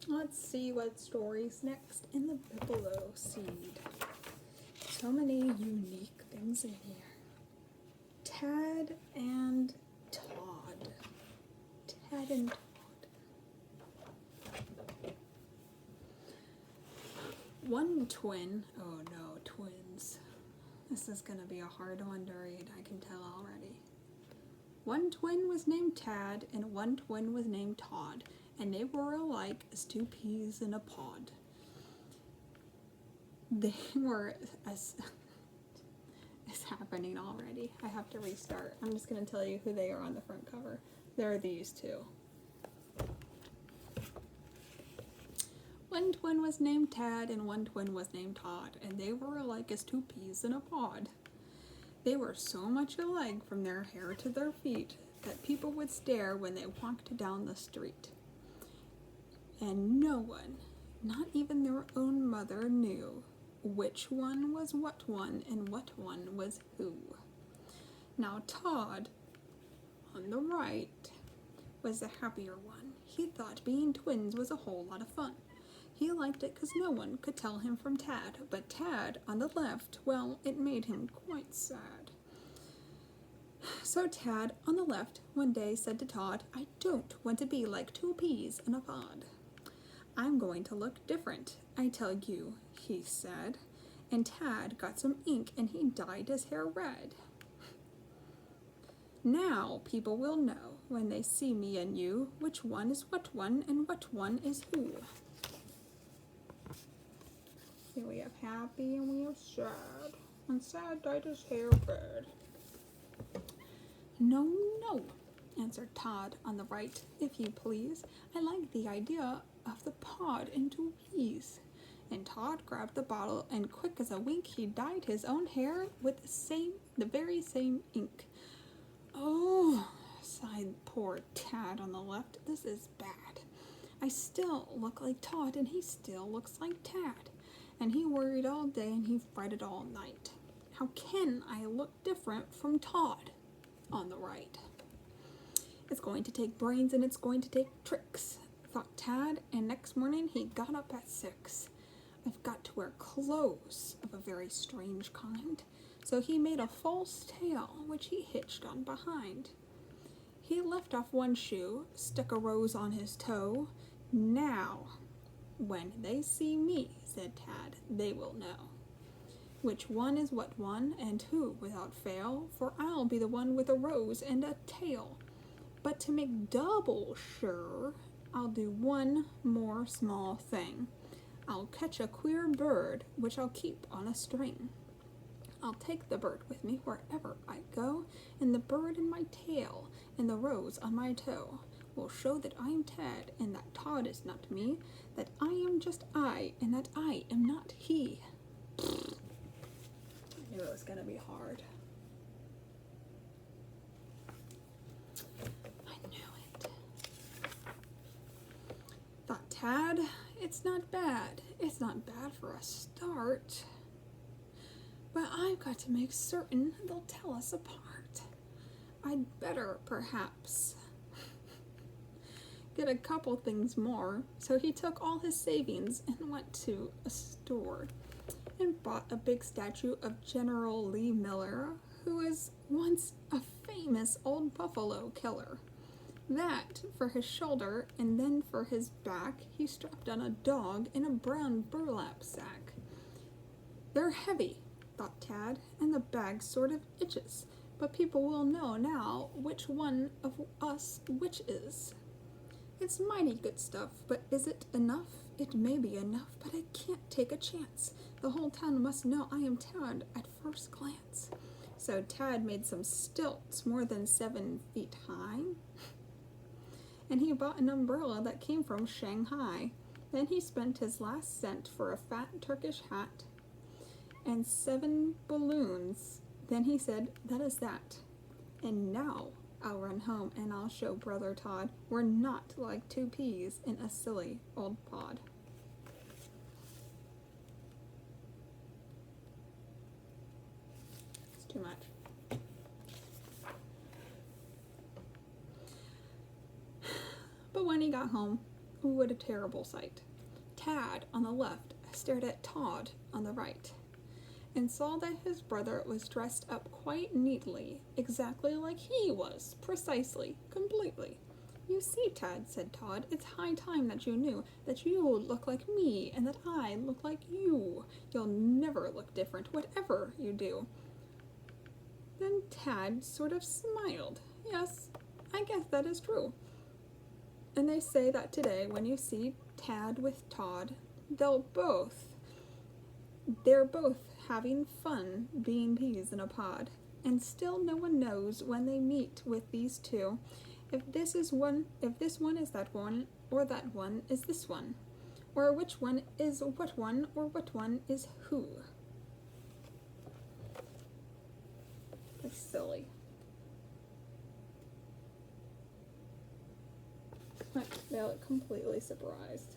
Let's see what story's next in the Bibelo seed. So many unique things in here. Tad and Todd. Tad and Todd. One twin. Oh no, twins. This is going to be a hard one to read, I can tell already. One twin was named Tad, and one twin was named Todd, and they were alike as two peas in a pod. They were as... It's happening already. I have to restart. I'm just going to tell you who they are on the front cover. They're these two. One twin was named Tad, and one twin was named Todd, and they were alike as two peas in a pod. They were so much alike from their hair to their feet that people would stare when they walked down the street. And no one, not even their own mother, knew which one was what one and what one was who. Now Todd, on the right, was the happier one. He thought being twins was a whole lot of fun. He liked it because no one could tell him from Tad, but Tad on the left, well, it made him quite sad. So Tad on the left one day said to Todd, "I don't want to be like two peas in a pod. I'm going to look different, I tell you," he said. And Tad got some ink and he dyed his hair red. Now people will know when they see me and you which one is what one and what one is who. Here we have happy and we have sad. And sad dyed his hair red. "No, no," answered Todd on the right, "if you please. I like the idea of the pod into peas." And Todd grabbed the bottle, and quick as a wink, he dyed his own hair with the very same ink. "Oh," sighed poor Tad on the left, "this is bad. I still look like Todd, and he still looks like Tad. And he worried all day, and he fretted all night. How can I look different from Todd?" On the right. "It's going to take brains, and it's going to take tricks," thought Tad, and next morning he got up at 6. "I've got to wear clothes of a very strange kind." So he made a false tail, which he hitched on behind. He left off one shoe, stuck a rose on his toe. "Now, when they see me," said Tad, "they will know which one is what one and who without fail, for I'll be the one with a rose and a tail. But to make double sure, I'll do one more small thing. I'll catch a queer bird, which I'll keep on a string. I'll take the bird with me wherever I go, and the bird in my tail and the rose on my toe will show that I am Tad, and that Todd is not me, that I am just I, and that I am not he." I knew it was going to be hard. I knew it. Thought Tad, "It's not bad. It's not bad for a start. But I've got to make certain they'll tell us apart. I'd better, perhaps, get a couple things more." So he took all his savings and went to a store and bought a big statue of General Lee Miller, who was once a famous old buffalo killer. That for his shoulder, and then for his back he strapped on a dog in a brown burlap sack. "They're heavy," thought Tad, "and the bag sort of itches, but people will know now which one of us which is. It's mighty good stuff, but is it enough? It may be enough, but I can't take a chance. The whole town must know I am Tad at first glance." So Tad made some stilts more than 7 feet high, and he bought an umbrella that came from Shanghai. Then he spent his last cent for a fat Turkish hat and 7 balloons. Then he said, "That is that. And now I'll run home and I'll show Brother Todd we're not like two peas in a silly old pod." It's too much. But when he got home, What a terrible sight. Tad, on the left, stared at Todd on the right, and saw that his brother was dressed up quite neatly, exactly like he was, precisely, completely. You see, Tad, said Todd, it's high time that you knew that you look like me and that I look like you. You'll never look different, whatever you do. Then Tad sort of smiled. Yes, I guess that is true. And they say that today when you see Tad with Todd, they're both having fun being peas in a pod. And still no one knows when they meet with these two if this one is that one, or that one is this one, or which one is what one, or what one is who. That's silly. They look completely surprised.